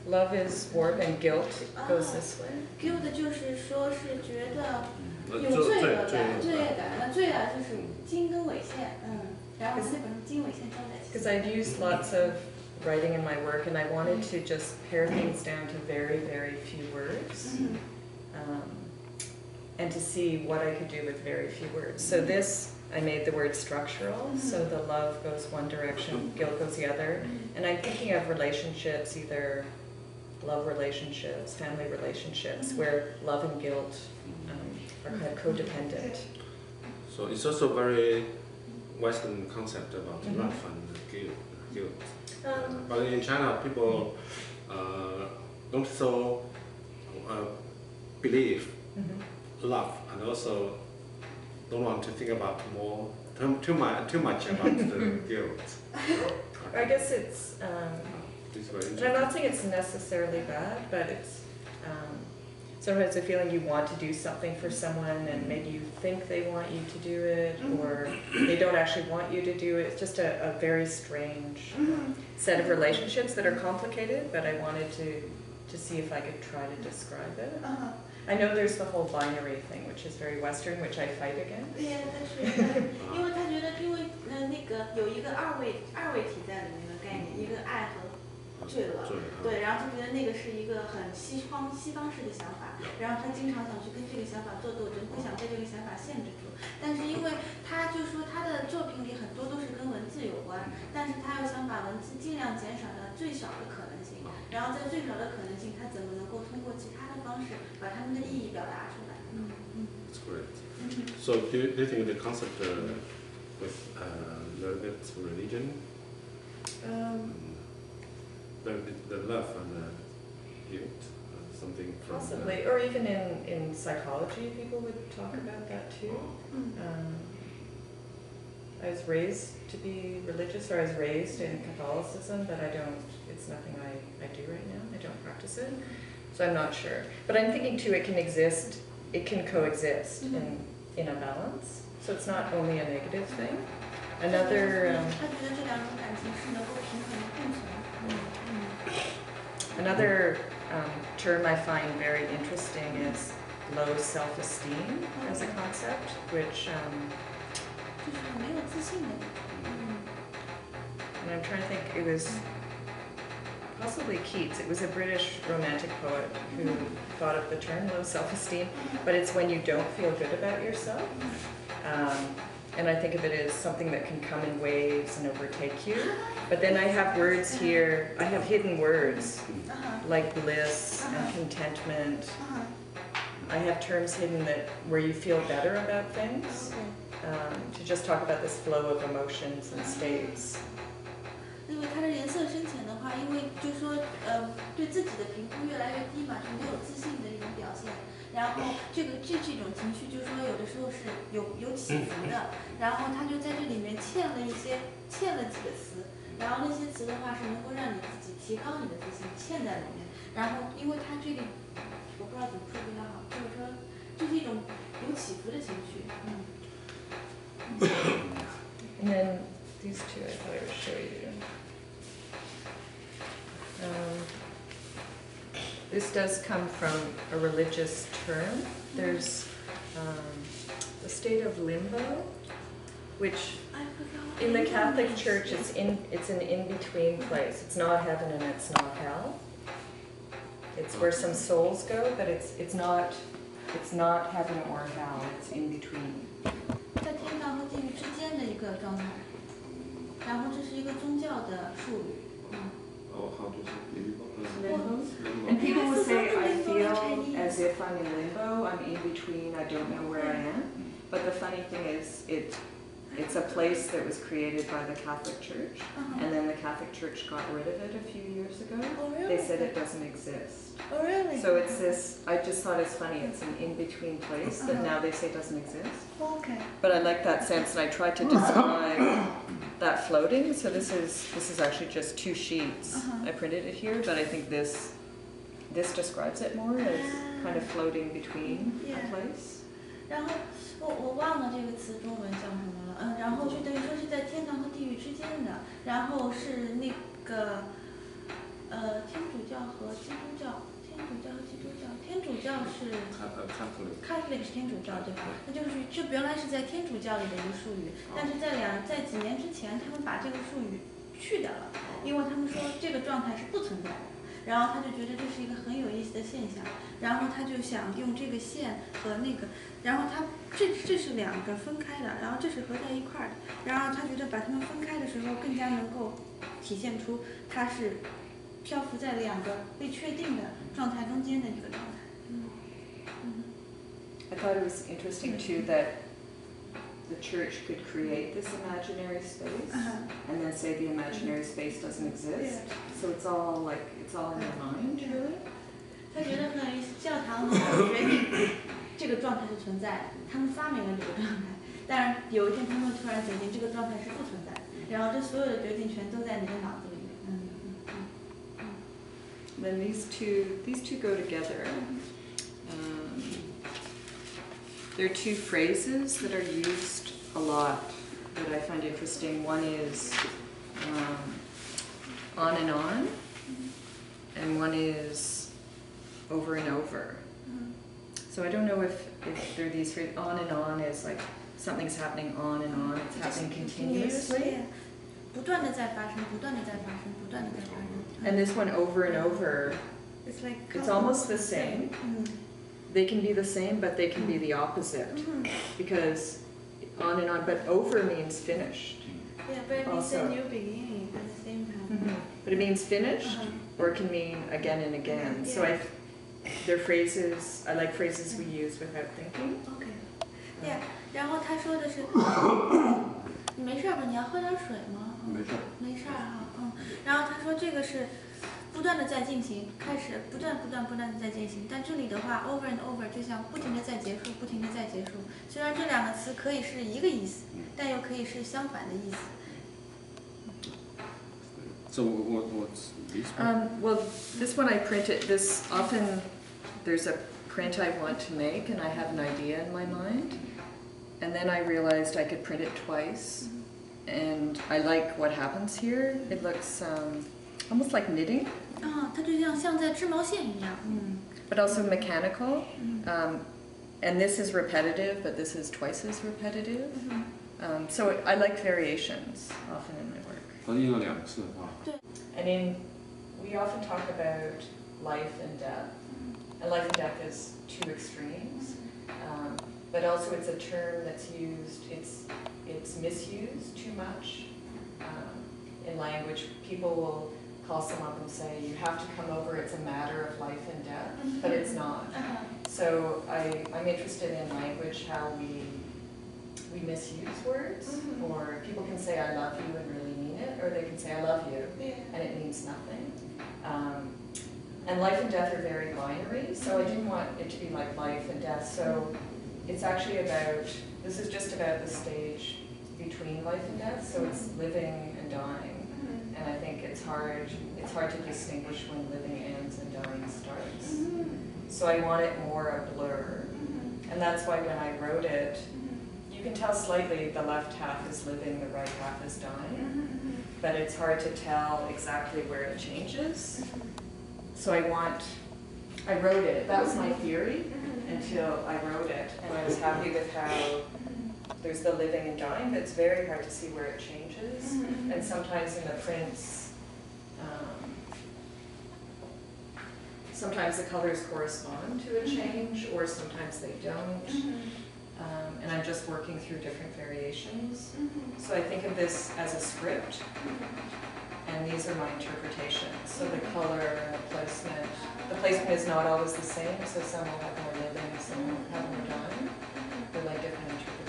love is warp and guilt goes this way. Guilt 就是说是觉得有罪恶感，罪恶感。那罪啊就是经跟纬线，然后这本经纬线交在一起。Because I've used lots of writing in my work, and I wanted to just pare things down to very, very few words, and to see what I could do with very few words. So this, I made the word structural, so the love goes one direction, guilt goes the other, and I'm thinking of relationships, either love relationships, family relationships, where love and guilt are kind of codependent. So it's also a very Western concept about love and guilt. But in China, people don't so believe love, and also don't want to think about too much about the guilt. I guess it's. And I'm not saying it's necessarily bad, but it's sometimes a feeling you want to do something for someone, and maybe you think they want you to do it, or they don't actually want you to do it. It's just a very strange set of relationships that are complicated, but I wanted to see if I could try to describe it. I know there's the whole binary thing, which is very Western, which I fight against. 对呀，但是因为他觉得，因为那个有一个二位体在里面的概念，一个爱和罪恶，对，然后他觉得那个是一个很西方式的想法，然后他经常想去跟这个想法做斗争，不想被这个想法限制住。但是因为他就说他的作品里很多都是跟文字有关，但是他又想把文字尽量减少到最小的可能性，然后在最少的可能性，他怎么能够通过其他的方式把他们的意义表达出来？That's great. So do you think the concept with religion? The love and the guilt, something from possibly, or even in psychology, people would talk about that too. I was raised to be religious, or I was raised in Catholicism, but it's nothing I do right now. I don't practice it, so I'm not sure. But I'm thinking too, it can coexist in a balance, so it's not only a negative thing. Another term I find very interesting is low self-esteem as a concept, which and I'm trying to think, it was possibly Keats. It was a British romantic poet who thought of the term low self-esteem, but it's when you don't feel good about yourself. And I think of it as something that can come in waves and overtake you. But then I have words here, I have hidden words, like bliss and contentment. I have terms hidden where you feel better about things, to just talk about this flow of emotions and states. 因为它的颜色深浅的话，因为就说对自己的评估越来越低嘛，是没有自信的一种表现。然后这种情绪，就是说有的时候是有起伏的。然后他就在这里面嵌了几个词，然后那些词的话是能够让你自己提高你的自信，嵌在里面。然后因为它这里我不知道怎么说比较好，就是说这是一种有起伏的情绪。And then these two I thought I would show you. This does come from a religious term. There's the state of limbo, which in the Catholic Church it's an in-between place. It's not heaven and it's not hell. It's where some souls go, but it's not heaven or hell. It's in between. 在天堂和地狱之间的一个状态，然后这是一个宗教的术语。How do you say limbo? And people will say, I feel as if I'm in limbo, I'm in between, I don't know where I am. But the funny thing is, it's a place that was created by the Catholic Church, and then the Catholic Church got rid of it a few years ago. Oh, really? They said it doesn't exist. Oh, really? So it's this, I just thought it's funny, it's an in-between place that now they say doesn't exist. Okay. But I like that sense, and I tried to describe that floating. So this is actually just 2 sheets. I printed it here, but I think this describes it more as kind of floating between a place. 然后我忘了这个词中文叫什么了，然后就等于说是在天堂和地狱之间的，然后是那个天主教和教是 Catholic。 是天主教对吧？那就是这原来是在天主教里的一个术语，但是在几年之前，他们把这个术语去掉了，因为他们说这个状态是不存在的。然后他就觉得这是一个很有意思的现象，然后他就想用这个线和那个，然后这是两个分开的，然后这是合在一块儿的，然后他觉得把它们分开的时候更加能够体现出它是漂浮在两个被确定的状态中间的一个状态。I thought it was interesting too that the church could create this imaginary space and then say the imaginary space doesn't exist. So it's all in your mind, really. 他觉得很有意思，教堂能够决定这个状态是存在的，他们发明了这个状态，但是有一天他们突然决定这个状态是不存在的，然后这所有的决定权都在你的脑子里面。Then these two go together. There are two phrases that are used a lot that I find interesting. One is on, and one is over and over. So I don't know if there are these phrases. On is like something's happening on and on. It's happening continuously. 不断的在发生，不断的在发生，不断的在发生。 And this one over and over, it's almost the same. They can be the same, but they can be the opposite. Because on and on, but over means finished. Yeah, but it means a new beginning at the same time. But it means finished, or it can mean again and again. So they're phrases, I like phrases we use without thinking. Okay. Yeah, 然后他说的是，你没事吧？你要喝点水吗？没事。没事哈，然后他说这个是不断的在进行，开始不断的在进行，但这里的话 over and over 就像不停的在结束，不停的在结束。虽然这两个词可以是一个意思，但又可以是相反的意思。So what's this one? Well, this one I printed. This often there's a print I want to make, and I have an idea in my mind, and then I realized I could print it twice, and I like what happens here. It looks almost like knitting. 它就像在织毛线一样。But also mechanical. And this is repetitive, but this is twice as repetitive. So I like variations often in my work. 它印了2次啊。 I mean, we often talk about life and death. And life and death is two extremes. But also it's a term that's used, it's misused too much in language. People will call someone up and say, you have to come over, it's a matter of life and death, but it's not. So I'm interested in language, how we misuse words, or people can say I love you and really mean it, or they can say I love you and it means nothing. And life and death are very binary, so I didn't want it to be like life and death. So it's actually about, this is just about the stage between life and death, so it's living and dying. And I think it's hard to distinguish when living ends and dying starts. So I want it more a blur. And that's why when I wrote it, you can tell slightly the left half is living, the right half is dying. But it's hard to tell exactly where it changes. So I wrote it, that was my theory until I wrote it. And I was happy with how there's the living and dying, but it's very hard to see where it changes. And sometimes in the prints, sometimes the colors correspond to a change, or sometimes they don't. And I'm just working through different variations. So I think of this as a script, and these are my interpretations. So the color and the placement is not always the same, so some will have more living, some will have more dying. They're like different interpretations.